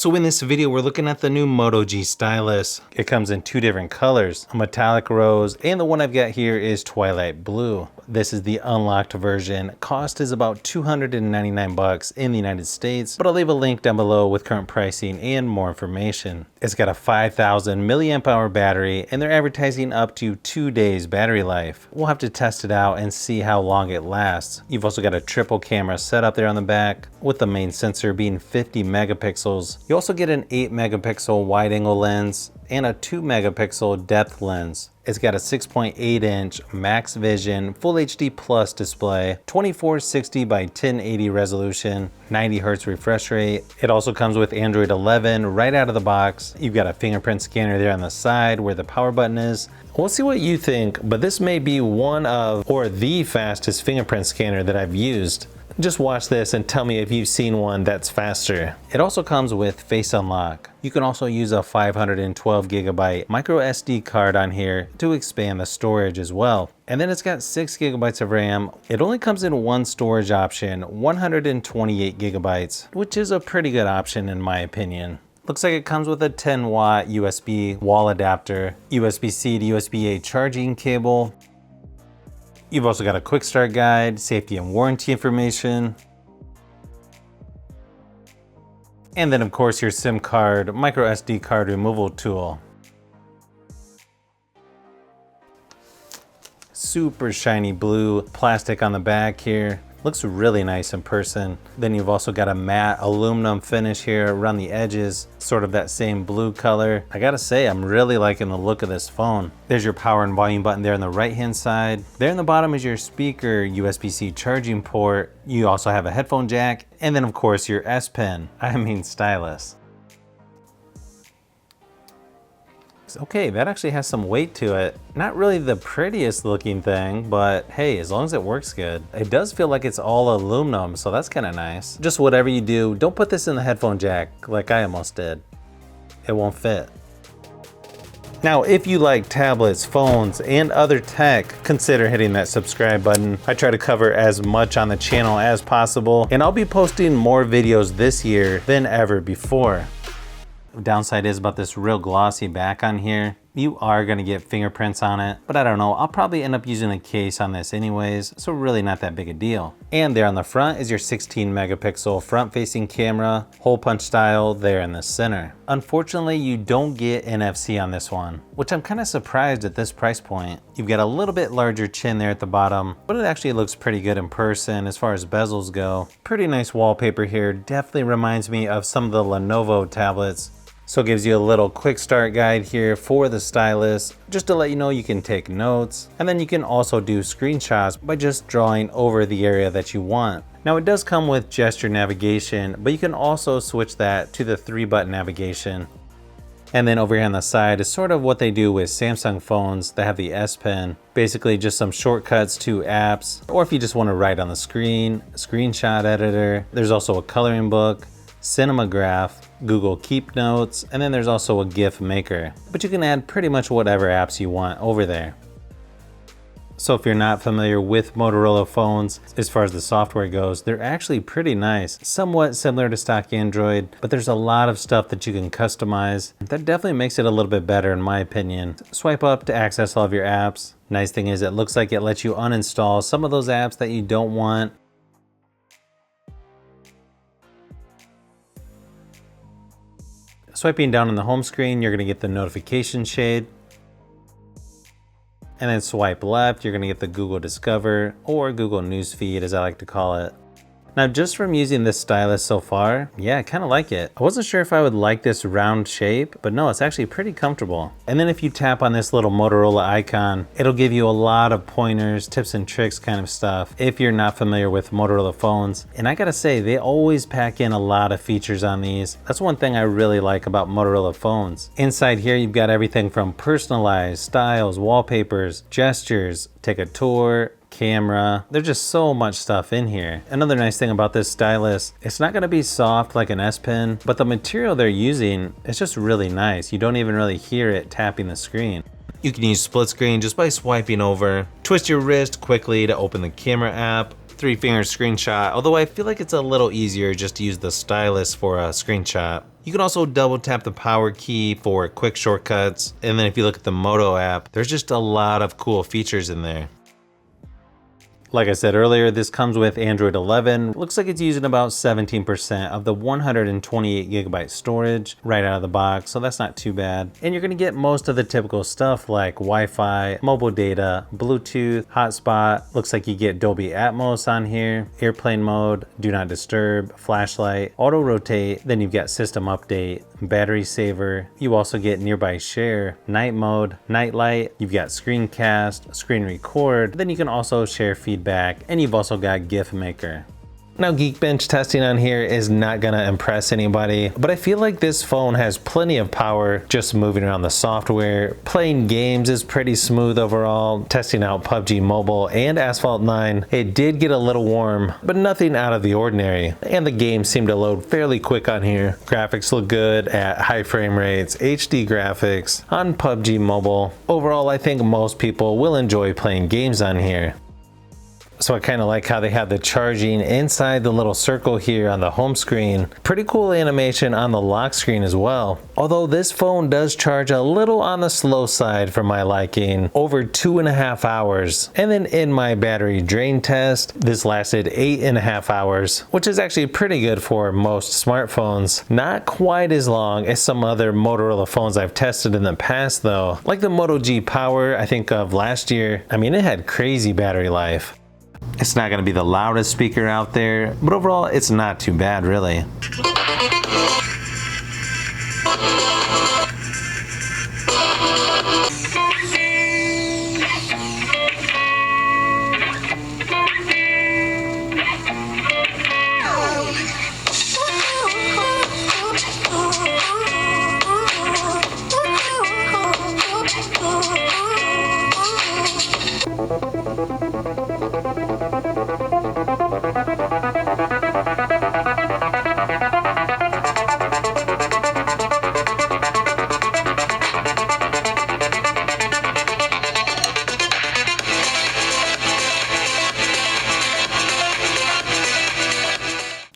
So in this video, we're looking at the new Moto G Stylus. It comes in two different colors, a metallic rose, and the one I've got here is twilight blue. This is the unlocked version. Cost is about $299 in the United States, but I'll leave a link down below with current pricing and more information. It's got a 5,000 milliamp hour battery, and they're advertising up to 2 days battery life. We'll have to test it out and see how long it lasts. You've also got a triple camera setup there on the back, with the main sensor being 50 megapixels. You also get an 8 megapixel wide angle lens and a 2 megapixel depth lens. It's got a 6.8 inch max vision full HD plus display, 2460 by 1080 resolution, 90 Hz refresh rate. It also comes with Android 11 right out of the box. You've got a fingerprint scanner there on the side where the power button is. We'll see what you think, but this may be one of or the fastest fingerprint scanner that I've used. Just watch this and tell me if you've seen one that's faster. It also comes with Face Unlock. You can also use a 512 gigabyte micro SD card on here to expand the storage as well. And then it's got 6 gigabytes of RAM. It only comes in one storage option, 128 gigabytes, which is a pretty good option in my opinion. Looks like it comes with a 10 watt USB wall adapter, USB-C to USB-A charging cable. You've also got a quick start guide, safety and warranty information. And then of course your SIM card, micro SD card removal tool. Super shiny blue plastic on the back here. Looks really nice in person. Then you've also got a matte aluminum finish here around the edges, sort of that same blue color. I gotta say, I'm really liking the look of this phone. There's your power and volume button there on the right-hand side. There in the bottom is your speaker, USB-C charging port. You also have a headphone jack, and then of course your S Pen, stylus. Okay, that actually has some weight to it. Not really the prettiest looking thing, but hey, as long as it works good. It does feel like it's all aluminum, so that's kind of nice. Just whatever you do, don't put this in the headphone jack like I almost did. It won't fit. Now, if you like tablets, phones, and other tech, consider hitting that subscribe button. I try to cover as much on the channel as possible, and I'll be posting more videos this year than ever before. Downside is about this real glossy back on here. You are gonna get fingerprints on it, but I don't know, I'll probably end up using a case on this anyways, so really not that big a deal. And there on the front is your 16 megapixel front facing camera, hole punch style there in the center. Unfortunately, you don't get NFC on this one, which I'm kind of surprised at this price point. You've got a little bit larger chin there at the bottom, but it actually looks pretty good in person as far as bezels go. Pretty nice wallpaper here, definitely reminds me of some of the Lenovo tablets. So it gives you a little quick start guide here for the stylus, just to let you know you can take notes. And then you can also do screenshots by just drawing over the area that you want. Now it does come with gesture navigation, but you can also switch that to the 3-button navigation. And then over here on the side is sort of what they do with Samsung phones that have the S Pen. Basically just some shortcuts to apps, or if you just want to write on the screen, screenshot editor. There's also a coloring book, Cinemagraph, Google Keep Notes, and then there's also a GIF maker. But you can add pretty much whatever apps you want over there. So if you're not familiar with Motorola phones, as far as the software goes, they're actually pretty nice. Somewhat similar to stock Android, but there's a lot of stuff that you can customize. That definitely makes it a little bit better in my opinion. Swipe up to access all of your apps. Nice thing is it looks like it lets you uninstall some of those apps that you don't want. Swiping down on the home screen, you're gonna get the notification shade. And then swipe left, you're gonna get the Google Discover or Google Newsfeed as I like to call it. Now just from using this stylus so far, yeah, I kind of like it. I wasn't sure if I would like this round shape, but no, it's actually pretty comfortable. And then if you tap on this little Motorola icon, it'll give you a lot of pointers, tips and tricks kind of stuff if you're not familiar with Motorola phones. And I gotta say, they always pack in a lot of features on these. That's one thing I really like about Motorola phones. Inside here, you've got everything from personalized styles, wallpapers, gestures, take a tour, camera. There's just so much stuff in here. Another nice thing about this stylus, it's not gonna be soft like an S Pen, but the material they're using is just really nice. You don't even really hear it tapping the screen. You can use split screen just by swiping over. Twist your wrist quickly to open the camera app. 3-finger screenshot, although I feel like it's a little easier just to use the stylus for a screenshot. You can also double tap the power key for quick shortcuts. And then if you look at the Moto app, there's just a lot of cool features in there. Like I said earlier, this comes with Android 11. Looks like it's using about 17% of the 128 gigabyte storage right out of the box, so that's not too bad. And you're gonna get most of the typical stuff like Wi-Fi, mobile data, Bluetooth, hotspot. Looks like you get Dolby Atmos on here, airplane mode, do not disturb, flashlight, auto rotate, then you've got system update, battery saver. You also get nearby share, night mode, night light, you've got screencast, screen record, then you can also share feedback, and you've also got GIF maker. Now, Geekbench testing on here is not gonna impress anybody, but I feel like this phone has plenty of power just moving around the software. Playing games is pretty smooth overall. Testing out PUBG Mobile and Asphalt 9, it did get a little warm, but nothing out of the ordinary. And the games seem to load fairly quick on here. Graphics look good at high frame rates, HD graphics on PUBG Mobile. Overall, I think most people will enjoy playing games on here. So I kind of like how they have the charging inside the little circle here on the home screen. Pretty cool animation on the lock screen as well. Although this phone does charge a little on the slow side for my liking, over 2.5 hours. And then in my battery drain test, this lasted 8.5 hours, which is actually pretty good for most smartphones. Not quite as long as some other Motorola phones I've tested in the past though. Like the Moto G Power I think of last year. I mean, it had crazy battery life. It's not going to be the loudest speaker out there, but overall it's not too bad really.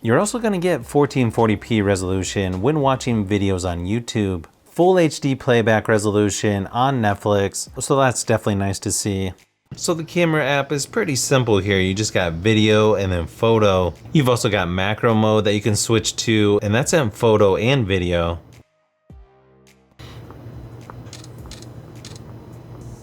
You're also going to get 1440p resolution when watching videos on YouTube, full HD playback resolution on Netflix, so that's definitely nice to see. So the camera app is pretty simple here. You just got video and then photo. You've also got macro mode that you can switch to, and that's in photo and video.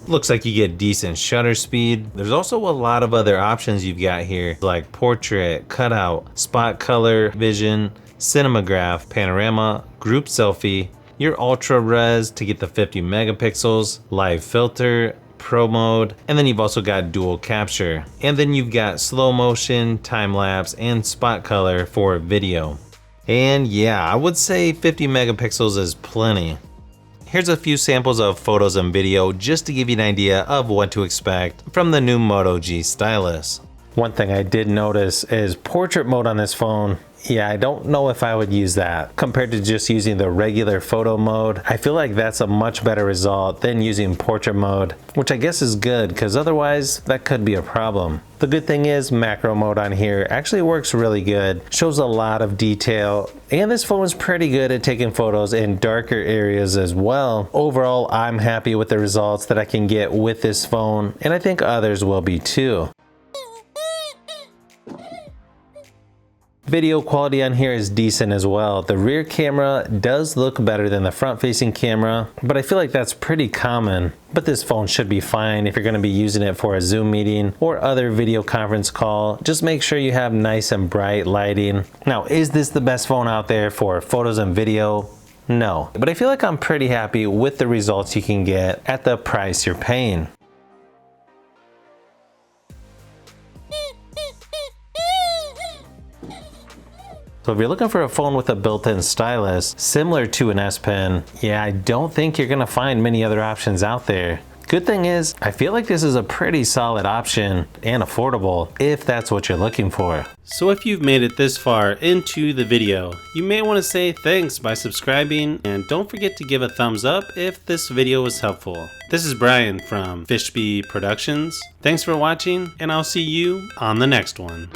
Looks like you get decent shutter speed. There's also a lot of other options you've got here, like portrait, cutout, spot color, vision, cinematograph, panorama, group selfie, your ultra res to get the 50 megapixels, live filter, pro mode, and then you've also got dual capture. And then you've got slow motion, time lapse, and spot color for video. And yeah, I would say 50 megapixels is plenty. Here's a few samples of photos and video just to give you an idea of what to expect from the new Moto G Stylus. One thing I did notice is portrait mode on this phone. Yeah, I don't know if I would use that. Compared to just using the regular photo mode, I feel like that's a much better result than using portrait mode, which I guess is good because otherwise that could be a problem. The good thing is macro mode on here actually works really good, shows a lot of detail, and this phone is pretty good at taking photos in darker areas as well. Overall, I'm happy with the results that I can get with this phone, and I think others will be too. Video quality on here is decent as well. The rear camera does look better than the front facing camera, but I feel like that's pretty common. But this phone should be fine if you're going to be using it for a Zoom meeting or other video conference call. Just make sure you have nice and bright lighting. Now, is this the best phone out there for photos and video? No, but I feel like I'm pretty happy with the results you can get at the price you're paying. So if you're looking for a phone with a built-in stylus, similar to an S Pen, yeah, I don't think you're gonna find many other options out there. Good thing is, I feel like this is a pretty solid option and affordable if that's what you're looking for. So if you've made it this far into the video, you may want to say thanks by subscribing, and don't forget to give a thumbs up if this video was helpful. This is Brian from Fishbee Productions. Thanks for watching, and I'll see you on the next one.